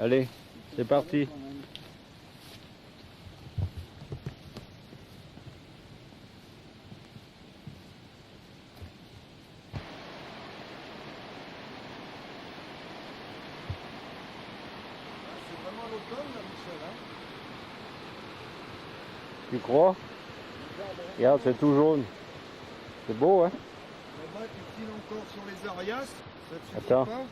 Allez, c'est parti. C'est vraiment l'automne là, Michel. Hein. Tu crois? Regarde, c'est tout jaune. C'est beau, hein? Là-bas, tu files encore sur les arias. Ça te suffit Attends. pas?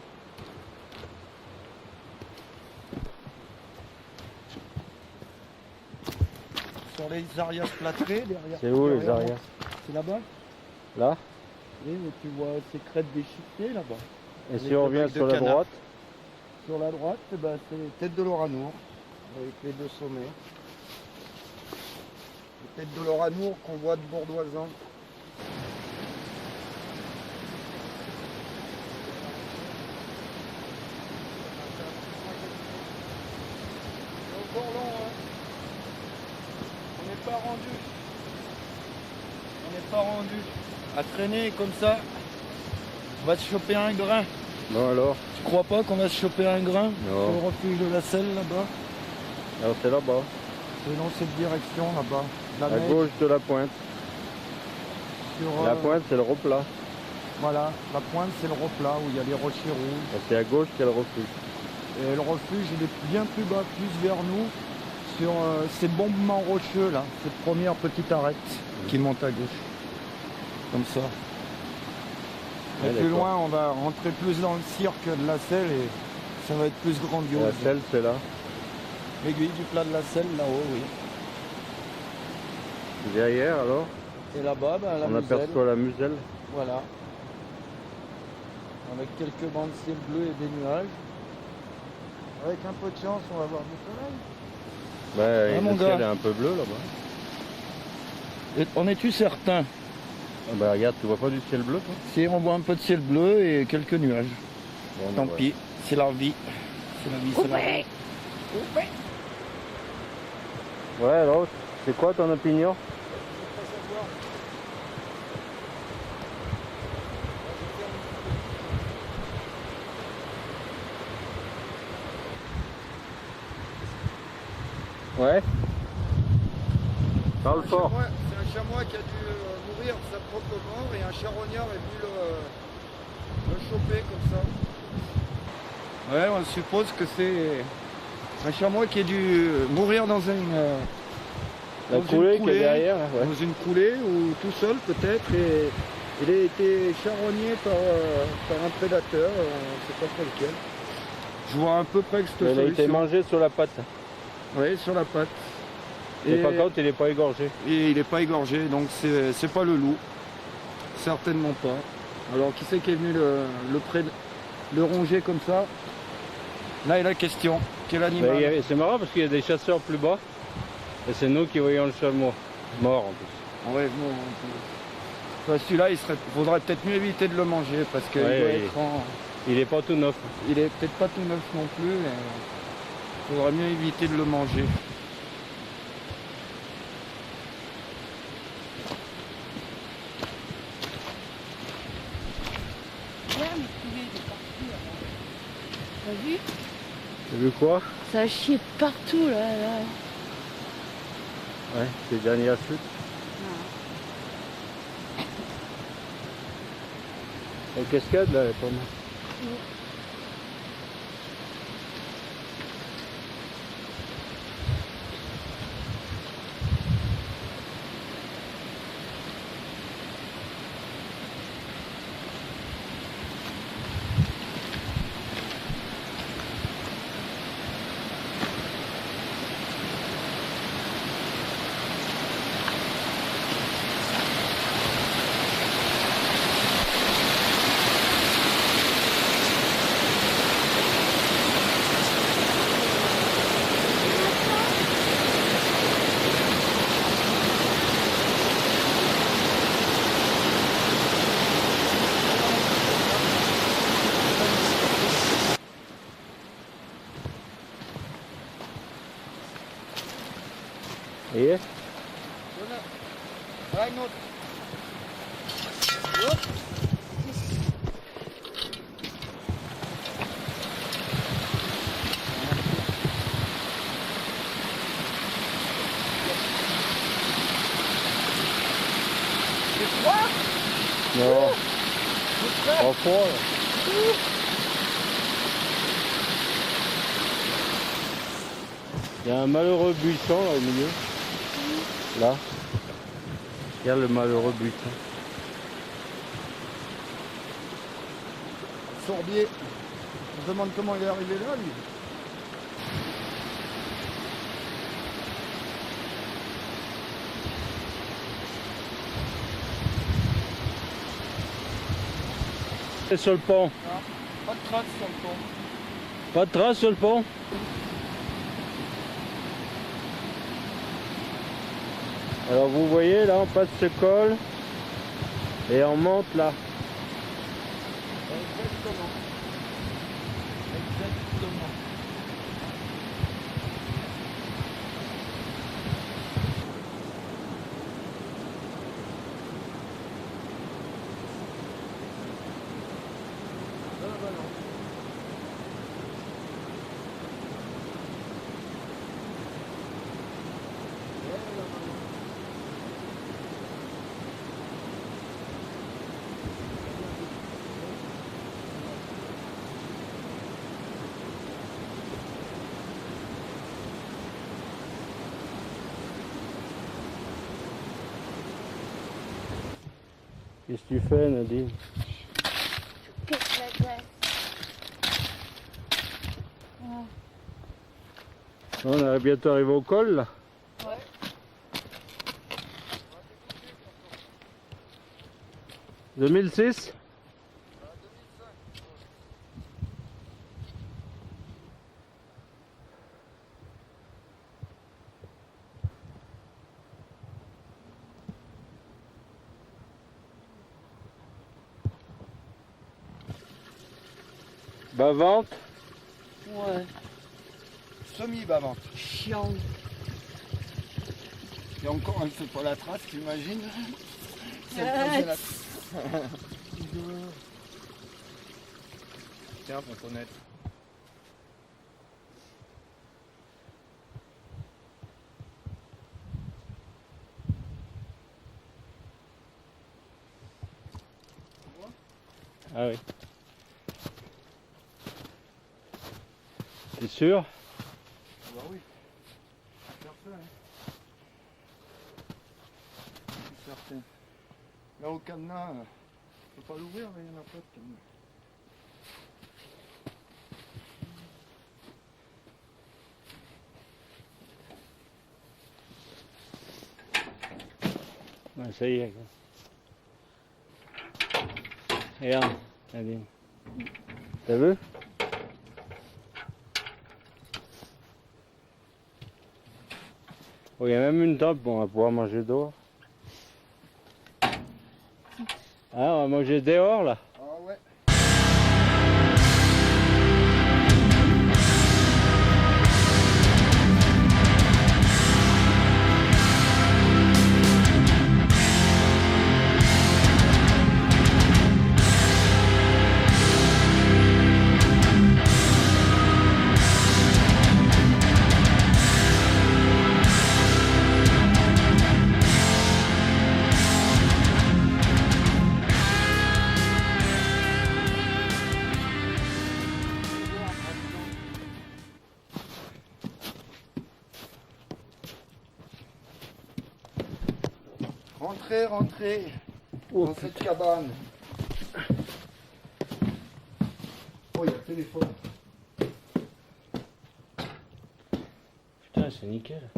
Sur les arias plâtrées, derrière. C'est où les derrière moi. arias? C'est là-bas? Là? Oui, mais tu vois ces crêtes déchiquetées là-bas. Et Les si on revient fabriques de sur la canard. droite? Sur la droite, eh ben, c'est tête de l'Oranour, avec les deux sommets. Les têtes de l'Oranour qu'on voit de Bourdoisan. C'est encore long, hein. On n'est pas rendu. On n'est pas rendu. À traîner comme ça, on va se choper un grain. Non alors? Tu crois pas qu'on va se choper un grain Non. au refuge de la Selle là-bas? Alors c'est là-bas, C'est dans cette direction là-bas. La à neige gauche de la pointe. sur, La pointe, c'est le replat. voilà, la pointe c'est le replat où il y a les rochers rouges. Et c'est à gauche qu'il y a le refuge. Et le refuge il est bien plus bas, plus vers nous, sur ces bombements rocheux là, cette première petite arête qui monte à gauche. Comme ça. Ouais, Et plus d'accord. loin on va rentrer plus dans le cirque de la Selle et ça va être plus Et grandiose. la selle, c'est là. L'aiguille du plat de la Selle là-haut, oui. Derrière alors, Et là-bas, ben, la on Moselle. aperçoit la muselle. Voilà. Avec quelques bancs de ciel bleu et des nuages. Avec un peu de chance, on va voir du soleil. Ouais, Ah, mon le gars. ciel est un peu bleu là-bas. En es-tu certain? Ah bah regarde, tu vois pas du ciel bleu toi? Si on voit un peu de ciel bleu et quelques nuages. Bon, Tant bah, pis, c'est la vie. C'est la vie, c'est la vie. Ouais alors, c'est quoi ton opinion? Ouais. Parle fort. C'est un chamois qui a dû mourir de sa propre mort et un charognard est venu le choper comme ça. Ouais, on suppose que c'est un chamois qui a dû mourir dans une, La dans une coulée qui est derrière, ouais. dans une coulée ou tout seul peut-être et il a été charogné par un prédateur, on ne sait pas trop lequel. Je vois à peu près que cette Il a été solution. mangé sur la patte. Oui, sur la patte. Et par contre, il n'est pas égorgé. Et il n'est pas égorgé, donc c'est pas le loup. Certainement pas. Alors qui c'est qui est venu le ronger comme ça? Là est la question. Quel animal? C'est marrant parce qu'il y a des chasseurs plus bas. Et c'est nous qui voyons le chameau. Mort en plus. Ouais, bon, enfin, celui-là, il faudrait peut-être mieux éviter de le manger parce qu'il Ouais, doit oui. être en... Il n'est pas tout neuf. Il est peut-être pas tout neuf non plus. Il faudrait mieux éviter de le manger. Ouais, mais il est de partout là-bas. T'as vu? Tu as vu quoi? Ça a chié de partout là. Ouais, c'est le dernier chute. La cascade là, elle est pas mal. Et Ouais, non. Non. Pas froid là. Il y a un malheureux buisson là au milieu. Là. Regarde le malheureux buisson. Sorbier. On se demande comment il est arrivé là, lui. Et sur le pont. Ah, pas de traces sur le pont. Pas de traces sur le pont. Alors vous voyez là on passe ce col et on monte là. Exactement. Exactement. Qu'est-ce que tu fais Nadine? Qu'est-ce la glace? On est bientôt arrivé au col là. Ouais. « 2006 » Bavante. Ouais. Semi-bavante. Chiant. Et encore, elle fait pas la trace, t'imagines? Tiens, fontainette. Ah oui. T'es sûr? Bah oui. Faire ça, hein. Je suis certain. Là au cadenas, je peux pas l'ouvrir, mais il n'y en a pas de cadenas. Ouais, ça y est. Regarde, Nadine. T'as vu? Oh, il y a même une table, on va pouvoir manger dehors. Ah, on va manger dehors là. Ah ouais. Rentrez, rentrez dans cette cabane. Oh, il y a le téléphone. Putain, c'est nickel.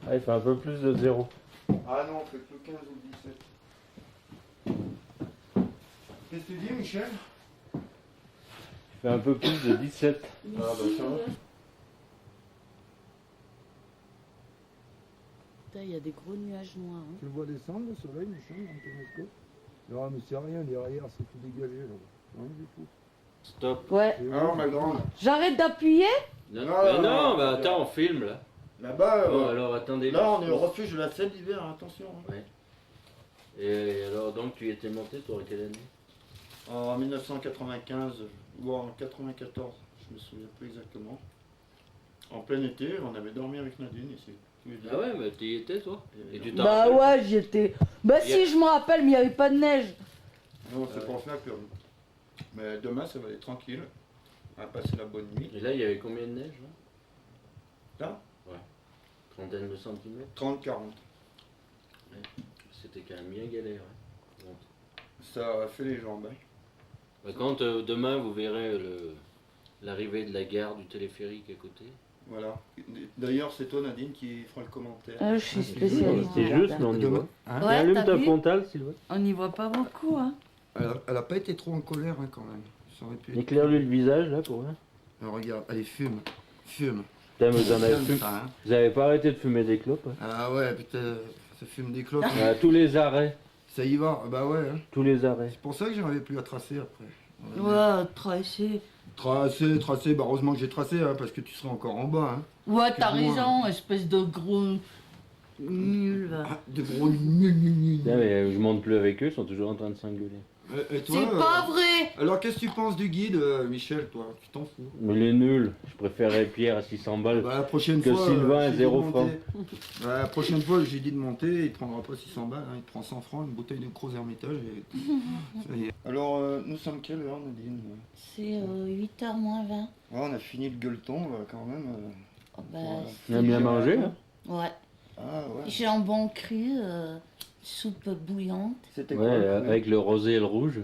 Ah, il fait un peu plus de 0. Ah non, on fait plus 15 ou 17. Qu'est-ce que tu dis, Michel? Il fait un peu plus de 17. Ah bah ça va. Putain, il y a des gros nuages noirs. Hein. Tu le vois descendre, le soleil, Michel, dans le télescope? Ah mais c'est rien, derrière, c'est tout dégagé là. Rien du tout. Stop. Ouais. Ah, ma grande. J'arrête d'appuyer? Non, non, non, bah attends, on filme là. Là-bas, Bon, alors attendez. là, on est au refuge de la Seine d'hiver, attention. Hein. Ouais. Et alors, donc, tu étais monté, toi, quelle année? En 1995 ou en 94, je Je me souviens plus exactement. En plein été, on avait dormi avec Nadine ici. Tous les deux. Ah ouais, mais tu y étais toi. Et tu t'en Bah rappelles? ouais, j'étais. Bah Yeah. si, je me rappelle, mais il n'y avait pas de neige. Non, c'est Ouais. pour ça que. Mais demain, ça va être tranquille. On va passer la bonne nuit. Et là, il y avait combien de neige là? Là, Trentaine de centimètres. 30-40. C'était quand même bien galère. Hein. Bon. Ça a fait les jambes. Hein. Bah, quand demain vous verrez l'arrivée de la gare du téléphérique à côté. Voilà. D'ailleurs, c'est toi, Nadine, qui fera le commentaire. Je suis spécialiste. C'est juste, mais on y voit. Hein, Ouais, Allume t'as ta vu frontale, Sylvain. On n'y voit pas beaucoup, hein. elle a pas été trop en colère hein, quand même. Ça aurait pu être- Éclaire-lui le visage là pour voir. Alors, regarde, allez, fume. Fume. Putain, mais Hein. vous avez pas arrêté de fumer des clopes. Hein. Ah ouais, putain, ça fume des clopes. À tous les arrêts. Ça y va, bah ouais. Hein. Tous les arrêts. C'est pour ça que j'arrivais plus à tracer après. Ouais, tracé. Tracer, bah heureusement que j'ai tracé, hein, parce que tu seras encore en bas. Hein. Ouais, t'as Excuse-moi. raison, espèce de gros nul. va. Ah, de gros nul. Putain, mais je monte plus avec eux, ils sont toujours en train de s'engueuler. Et toi, C'est pas vrai. alors qu'est-ce que tu penses du guide, Michel, toi? Tu t'en fous? Mais les nuls, je préférerais Pierre à 600 balles. Bah, la prochaine Que fois, Sylvain j'ai à dit 0 de monter. Bah, la prochaine fois, j'ai dit de monter, il prendra pas 600 balles, hein, il prend 100 francs, une bouteille de Gros Hermitage et ça y est. Alors, nous sommes quelle heure, Nadine? C'est 8h moins 20. Ouais, on a fini le gueuleton, quand même. Oh, bah, Voilà. On a bien mangé, hein. ouais. Ah ouais. Jambon cru, soupe bouillante. C'était Ouais, quoi le cru? avec le rosé et le rouge.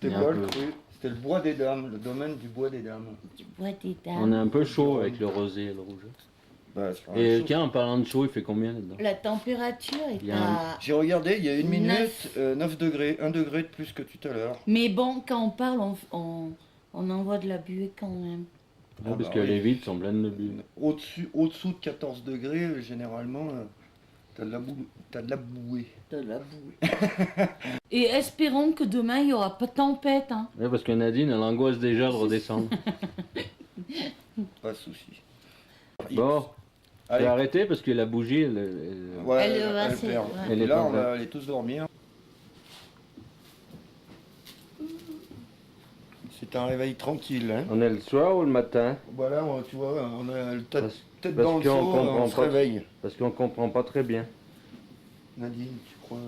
C'était un quoi peu. le cru? C'était le bois des dames, le domaine du bois des dames. Du bois des On dames. est un peu chaud avec le rosé et le rouge. Bah, c'est pas Et chaud. tiens, en parlant de chaud, il fait combien là-dedans? La température est Il y a à... J'ai regardé, il y a une Neuf. minute, 9 degrés, 1 degré de plus que tout à l'heure. Mais bon, quand on parle, on envoie de la buée quand même. Ah, parce bah que oui. les vitres sont pleines de bulles. Au-dessous de 14 degrés, généralement, t'as de la bouée. De la bouée. Et espérons que demain, il n'y aura pas de tempête. Hein. Ouais, parce que Nadine, elle angoisse déjà de redescendre. Pas de souci. Bon, j'ai Allez, arrêté parce que la bougie, ouais, Elle va, c'est- perd. ouais. Elle Et est là, pas on là. va aller tous dormir. C'est un réveil tranquille. Hein. on est le soir ou le matin? Voilà, tu vois, on a le tête, Parce dans le qu'on seau, comprend on se pas. réveille. Parce qu'on comprend pas très bien. Nadine, tu crois...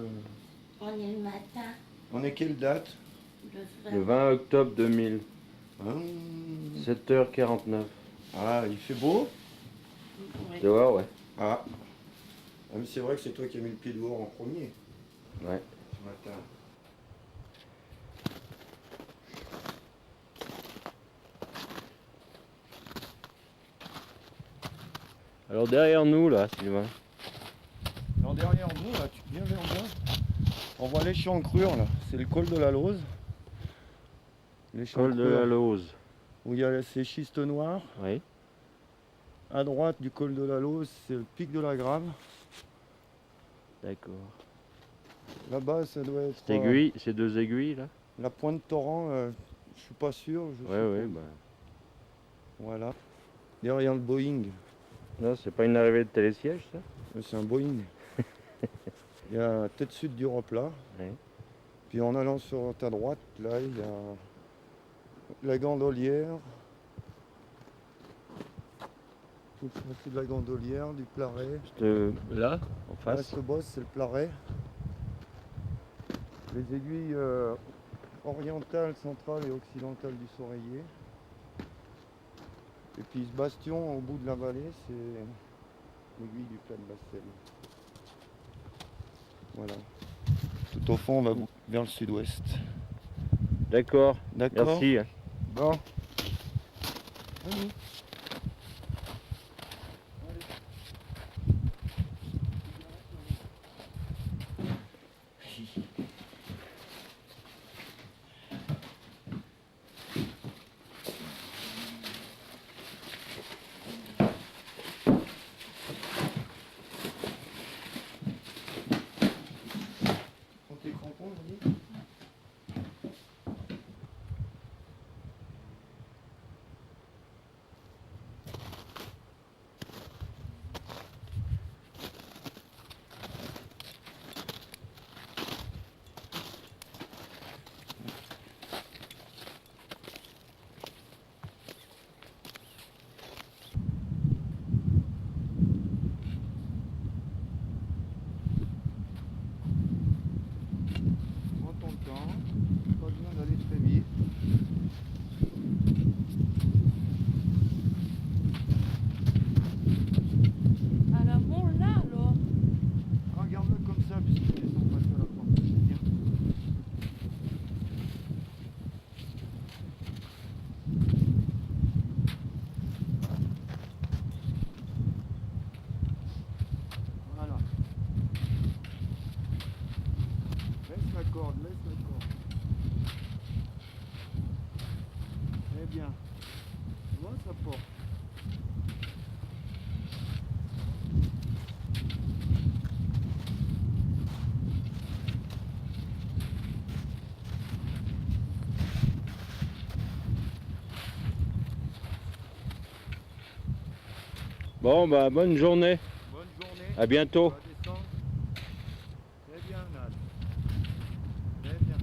On est le matin, On est quelle date? Le 20 octobre 2000, Hein 7h49. Ah, il fait beau? Tu vois, ouais. Ah. Ah, mais c'est vrai que c'est toi qui as mis le pied dehors en premier Ouais. ce matin. Alors derrière nous, là, Sylvain. Alors derrière nous, là, tu viens vers moi. On voit les Chancrures, là. C'est le col de la Lose. Les Col de la Chancrures, Lose. où il y a ces schistes noirs. Oui. À droite du col de la Lose, c'est le pic de la Grave. D'accord. Là-bas, ça doit être Cette aiguille, ces deux aiguilles, là. la pointe Torrent. Je suis pas sûr. Je sais Ouais, pas. bah. Voilà. Derrière le Boeing. Non, c'est pas une arrivée de télésiège, ça? C'est un Boeing. Il y a tête sud d'Europe là. Ouais. Puis en allant sur ta droite, là, il y a la Gondolière. Tout le parti de la Gondolière, du Plaret. Là, en Là, face. ce boss, c'est le Plaret. Les aiguilles orientales, centrales et occidentales du Soreiller. Et puis ce bastion au bout de la vallée, c'est l'aiguille du plat de Bassel. Voilà. Tout au fond, on va vers le sud-ouest. D'accord. D'accord. Merci. Bon. Prends tes crampons, vas-y. corde, laisse la corde. Très bien. Tu vois, ça porte. Bon, bah, bonne journée. Bonne journée. À bientôt. On va descendre. Très bien, Nad. Très bien.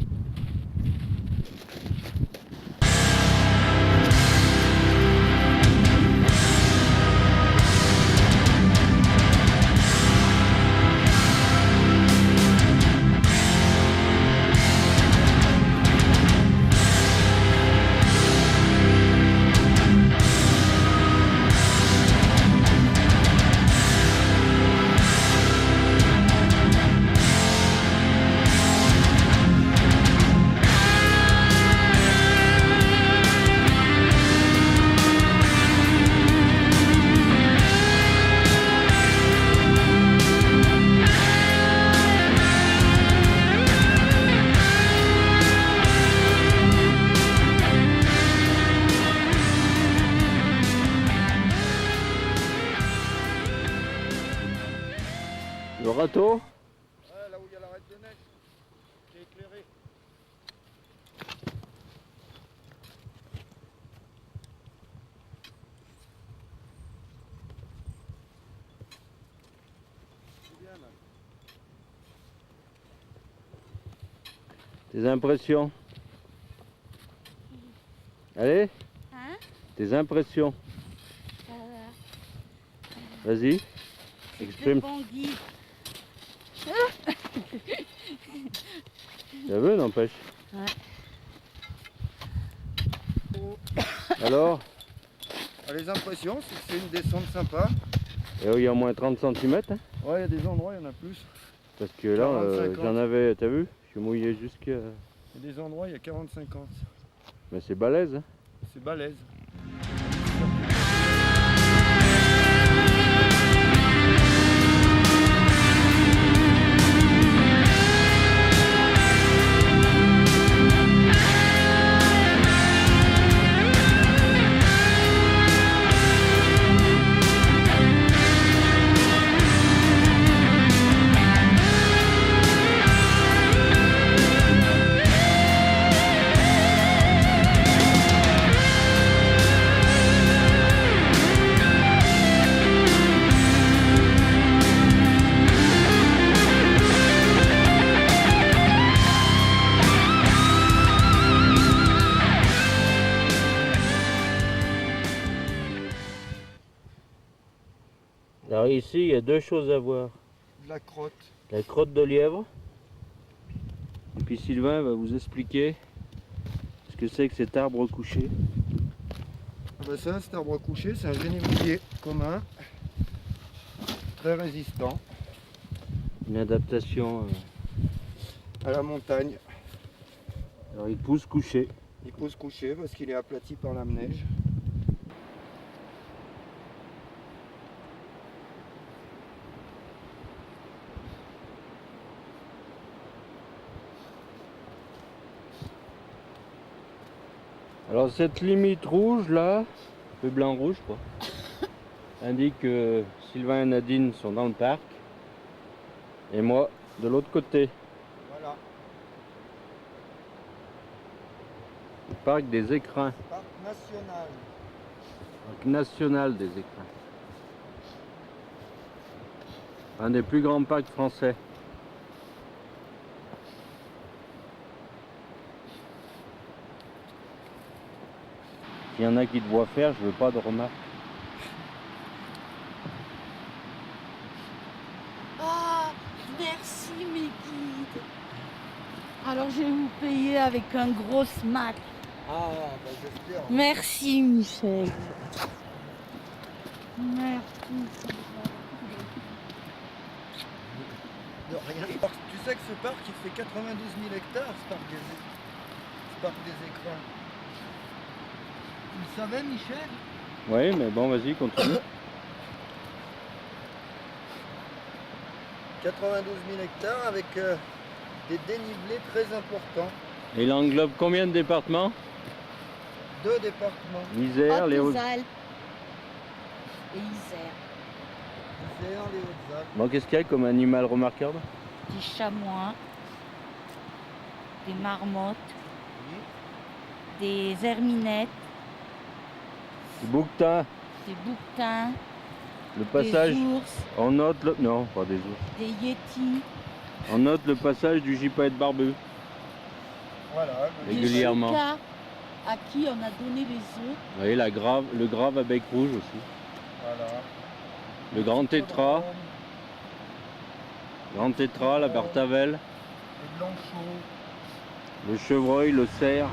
Le râteau? Ouais, là où il y a l'arête de neige, qui est éclairé. C'est bien, là. Tes impressions? Allez, Hein? tes impressions. Vas-y, C'est exprime. bon guide. Ça veut, n'empêche. Ouais. Alors, Ah, les impressions, c'est que c'est une descente sympa. il y a au moins 30 cm. Hein, Ouais, il y a des endroits, il y en a plus. parce que là, 40-50. j'en avais, t'as vu? Je suis mouillé jusqu'à... Il y a des endroits, il y a 40-50. Mais c'est balèze. Hein. C'est balèze. Alors ici, il y a deux choses à voir. De la crotte. La crotte de lièvre. Et puis Sylvain va vous expliquer ce que c'est que cet arbre couché. Ah bah ça, cet arbre couché, c'est un génévrier commun. Très résistant Une adaptation. à la montagne. Alors il pousse couché. Il pousse couché parce qu'il est aplati par la neige. Alors cette limite rouge là, un peu blanc-rouge quoi, indique que Sylvain et Nadine sont dans le parc et moi de l'autre côté, Voilà, le parc des écrins, parc national. parc national des écrins. Un des plus grands parcs français. S'il y en a qui te voient faire, je veux pas de remarques. Ah, merci mes guides. Alors je vais vous payer avec un gros smack. Ah, bah j'espère. Merci Michel. Merci. De rien. Tu sais que ce parc, il fait 92 000 hectares, ce parc des écrins. Tu le savais, Michel? Oui, mais bon, vas-y, continue. 92 000 hectares avec des dénivelés très importants. Et il englobe combien de départements? 2 départements. Isère, les Hauts... Hautes-Alpes et Isère. Isère, les Hautes-Alpes. Bon, qu'est-ce qu'il y a comme animal remarquable? Des chamois, des marmottes, Oui. des herminettes, Du bouquetin, des bouquetins, le passage... des ours, On note le... Non, pas des ours. des yétis, On note le passage du gypaète barbu. Voilà. des Régulièrement. choucas à qui on a donné les œufs. Vous voyez, le grave à bec rouge aussi. Voilà. Le grand tétra, la bertavelle, Les blanchots. le chevreuil, le cerf.